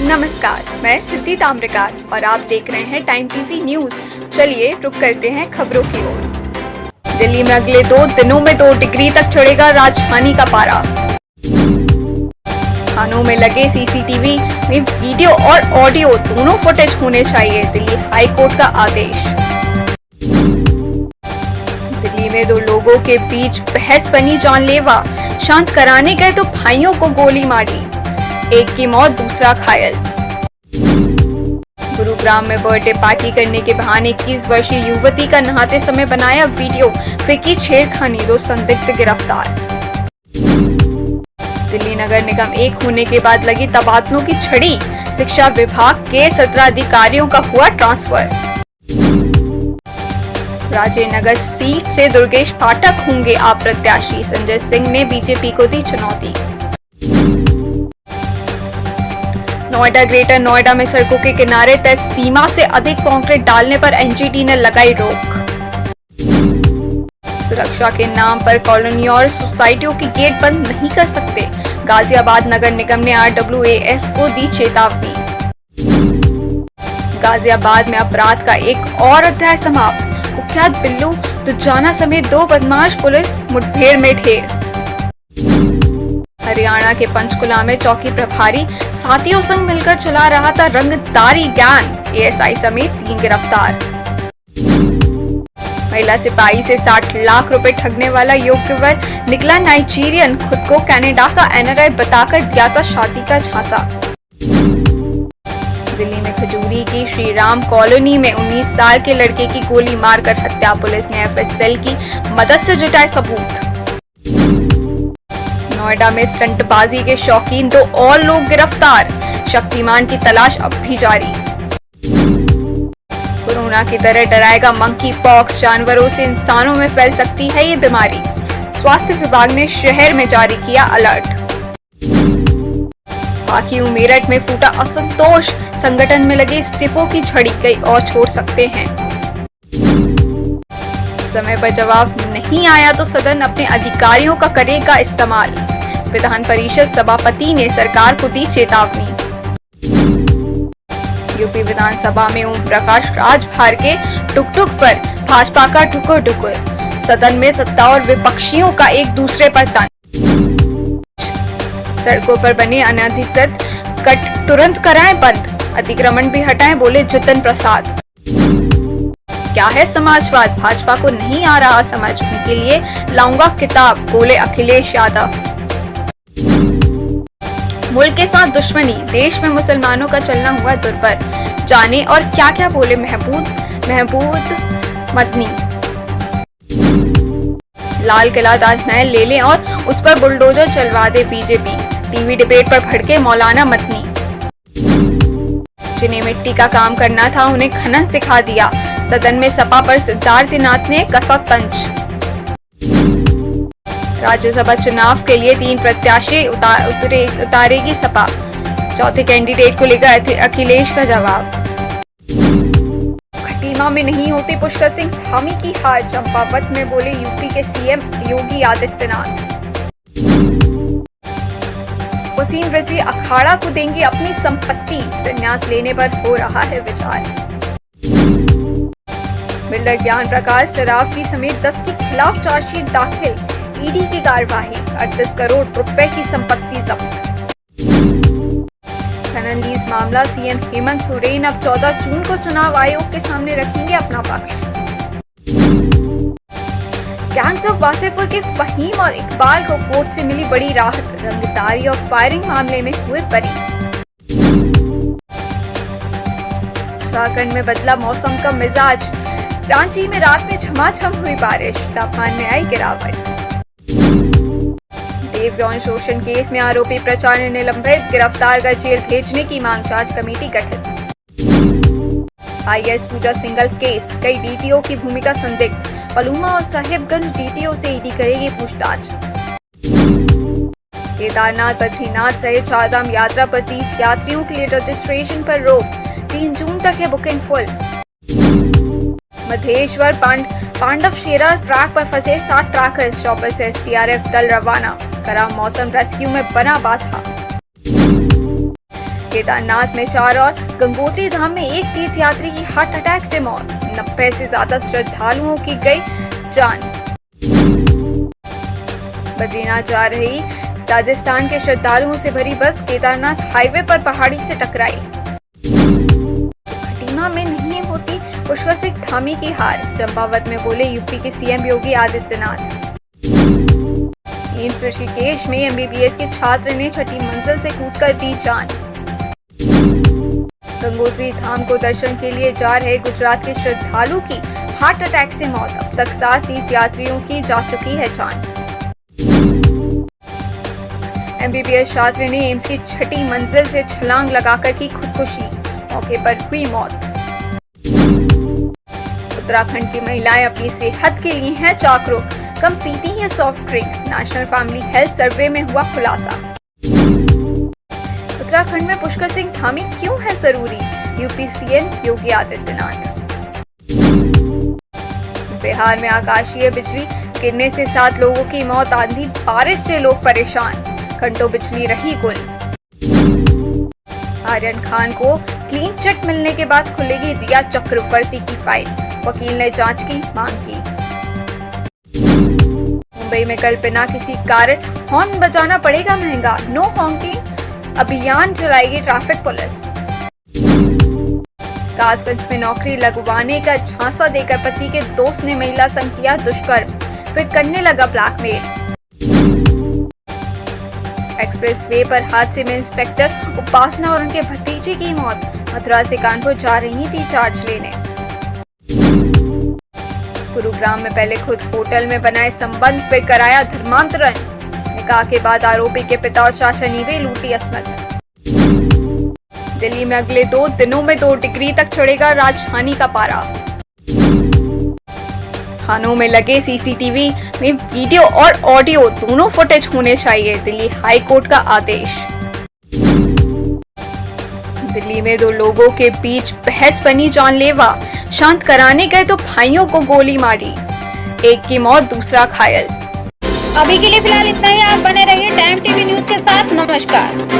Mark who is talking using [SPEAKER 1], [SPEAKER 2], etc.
[SPEAKER 1] नमस्कार, मैं सिद्धि ताम्रकार और आप देख रहे हैं टाइम टीवी न्यूज। चलिए रुक करते हैं खबरों की ओर। दिल्ली में अगले 2 दिनों में 2 डिग्री तक चढ़ेगा राजधानी का पारा। थानों में लगे सीसीटीवी में वीडियो और ऑडियो दोनों फुटेज होने चाहिए, दिल्ली हाई कोर्ट का आदेश। दिल्ली में 2 लोगों के बीच बहस बनी जानलेवा, शांत कराने गए तो भाइयों को गोली मारी, एक की मौत दूसरा घायल। गुरुग्राम में बर्थडे पार्टी करने के बहाने 21 वर्षीय युवती का नहाते समय बनाया वीडियो, फेंकी छेड़खानी, 2 संदिग्ध गिरफ्तार। दिल्ली नगर निगम 1 होने के बाद लगी तबादलों की छड़ी, शिक्षा विभाग के 17 अधिकारियों का हुआ ट्रांसफर। राजेंद्र नगर सीट से दुर्गेश पाठक होंगे आप प्रत्याशी, संजय सिंह ने बीजेपी को दी चुनौती। नोएडा ग्रेटर नोएडा में सड़कों के किनारे तय सीमा से अधिक कंक्रीट डालने पर एनजीटी ने लगाई रोक। सुरक्षा के नाम पर कॉलोनी और सोसाइटियों की गेट बंद नहीं कर सकते, गाजियाबाद नगर निगम ने RWAS को दी चेतावनी। गाजियाबाद में अपराध का एक और अध्याय समाप्त, कुख्यात बिल्लू दुजाना समेत 2 बदमाश पुलिस मुठभेड़ में ढेर। हरियाणा के पंचकुला में चौकी प्रभारी साथियों संग मिलकर चला रहा था रंगदारी गैंग, ASI समेत 3 गिरफ्तार। महिला सिपाही से 60 लाख रुपए ठगने वाला युवक निकला नाइजीरियन, खुद को कनाडा का NRI बताकर दिया था शादी का झांसा। दिल्ली में खजूरी की श्री राम कॉलोनी में 19 साल के लड़के की गोली मारकर हत्या, पुलिस ने FSL की मदद से जुटाए सबूत। नोएडा में स्टंटबाजी के शौकीन 2 और लोग गिरफ्तार, शक्तिमान की तलाश अब भी जारी। कोरोना की तरह डराएगा मंकी पॉक्स, जानवरों से इंसानों में फैल सकती है ये बीमारी, स्वास्थ्य विभाग ने शहर में जारी किया अलर्ट। बाकी मेरठ में फूटा असंतोष, संगठन में लगे इस्तीफों की झड़ी, कई और छोड़ सकते हैं। समय पर जवाब नहीं आया तो सदन अपने अधिकारियों का करेगा इस्तेमाल, विधान परिषद सभापति ने सरकार को दी चेतावनी। यूपी विधानसभा में ओम प्रकाश राजभर के टुक-टुक पर भाजपा का ठुकुर-ठुकुर, सदन में सत्ता और विपक्षियों का एक दूसरे पर तंज। सड़कों पर बने अनधिकृत कट तुरंत कराएं बंद, अतिक्रमण भी हटाएं, बोले जितन प्रसाद। क्या है समाजवाद, भाजपा को नहीं आ रहा समझ, उनके लिए लाऊंगा किताब, बोले अखिलेश यादव। मुल्क के साथ दुश्मनी, देश में मुसलमानों का चलना हुआ दुर्बर, जाने और क्या क्या बोले महबूब मदनी। लाल किला ताजमहल ले लें और उस पर बुलडोजर चलवा दे बीजेपी, टीवी डिबेट पर भड़के मौलाना मदनी। जिन्हें मिट्टी का काम करना था उन्हें खनन सिखा दिया, सदन में सपा पर सिद्धार्थनाथ ने कसा तंज। राज्यसभा चुनाव के लिए 3 प्रत्याशी उतारेगी सपा, चौथे कैंडिडेट को लेकर अखिलेश का जवाब। खटीमा में नहीं होते पुष्कर सिंह धामी की हार, चंपावत में बोले यूपी के CM योगी आदित्यनाथ। वसीम रजी अखाड़ा को देंगे अपनी संपत्ति, संन्यास लेने पर हो रहा है विचार। बिल्डर ज्ञान प्रकाश सराफी समेत 10 के खिलाफ चार्जशीट दाखिल, ईडी की कार्यवाही, 38 करोड़ रुपए की संपत्ति जब्त। खनन लीज मामला, CM हेमंत सोरेन अब 14 जून को चुनाव आयोग के सामने रखेंगे अपना पक्ष। गैंग्स ऑफ वासेपुर के फहीम और इकबाल को कोर्ट से मिली बड़ी राहत, रंगदारी और फायरिंग मामले में हुए बरी। उत्तराखंड में बदला मौसम का मिजाज, रांची में रात में झमाझम हुई बारिश, तापमान में आई गिरावट। देव यौन शोषण केस में आरोपी प्रचार निलंबित, गिरफ्तार कर जेल भेजने की मांग, जांच कमेटी गठित। IAS पूजा सिंगल केस, कई DTO की भूमिका संदिग्ध, पलूमा और साहिबगंज DTO से ईडी करेगी पूछताछ। केदारनाथ बद्रीनाथ सहित 4 धाम यात्रा पर तीर्थ यात्रियों के लिए रजिस्ट्रेशन पर रोक, 3 जून तक है बुकिंग फुल। मधेश्वर पांडव शेरा ट्रैक पर फंसे 7 ट्रैकर्स, चौपर से SDRF दल रवाना, करा मौसम रेस्क्यू में बना बाधा। केदारनाथ में 4 और गंगोत्री धाम में एक तीर्थयात्री की हार्ट अटैक से मौत। 90 से ज्यादा श्रद्धालुओं की गई जान। बद्रीनाथ जा रही राजस्थान के श्रद्धालुओं से भरी बस केदारनाथ हाईवे पर पहाड़ी से टकराई। खटीमा में नहीं होती पुष्कर सिंह धामी की हार, चंपावत में बोले यूपी के सीएम योगी आदित्यनाथ। एम्स ऋषिकेश में एमबीबीएस के छात्र ने 6ठी मंजिल से कूदकर दी जान। गंगोत्री धाम को दर्शन के लिए जा रहे गुजरात के श्रद्धालु की हार्ट अटैक से मौत। अब तक 7 तीर्थयात्रियों की जा चुकी है जान। एमबीबीएस छात्र ने एम्स की 6ठी मंजिल से छलांग लगाकर की खुदकुशी, मौके पर हुई मौत। उत्तराखंड की महिलाएं अपनी सेहत के लिए हैं जागरूक, कम पीती हैं soft drinks. National family health survey में हुआ खुलासा। उत्तराखंड में पुष्कर सिंह धामी क्यों है जरूरी, यूपी सीएम योगी आदित्यनाथ। बिहार में आकाशीय बिजली गिरने से 7 लोगों की मौत, आंधी बारिश से लोग परेशान, घंटों बिजली रही गुल। आर्यन खान को क्लीन चिट मिलने के बाद खुलेगी रिया चक्रवर्ती की फाइल, वकील ने जांच की मांग की। मुंबई में कल बिना किसी कारण हॉर्न बजाना पड़ेगा महंगा, नो हॉन्किंग अभियान चलाएगी ट्रैफिक पुलिस। कासगंज में नौकरी लगवाने का झांसा देकर पति के दोस्त ने महिला संग किया दुष्कर्म, फिर करने लगा ब्लैकमेल। एक्सप्रेस वे पर हादसे में इंस्पेक्टर उपासना और उनके भतीजे की मौत। मथुरा से कानपुर जा रही थी चार्ज लेने। गुरुग्राम में पहले खुद होटल में बनाए संबंध, फिर कराया धर्मांतरण। निकाह के बाद आरोपी के पिता और चाचा नीवे लूटी असमत। दिल्ली में अगले 2 दिनों में 2 डिग्री तक चढ़ेगा राजधानी का पारा। थानों में लगे सीसीटीवी में वीडियो और ऑडियो दोनों फुटेज होने चाहिए, दिल्ली हाई कोर्ट का आदेश। दिल्ली में 2 लोगों के बीच बहस बनी जानलेवा, शांत कराने गए तो भाइयों को गोली मारी, एक की मौत दूसरा घायल।
[SPEAKER 2] अभी के लिए फिलहाल इतना ही। आप बने रहिए टाइम टीवी न्यूज के साथ। नमस्कार।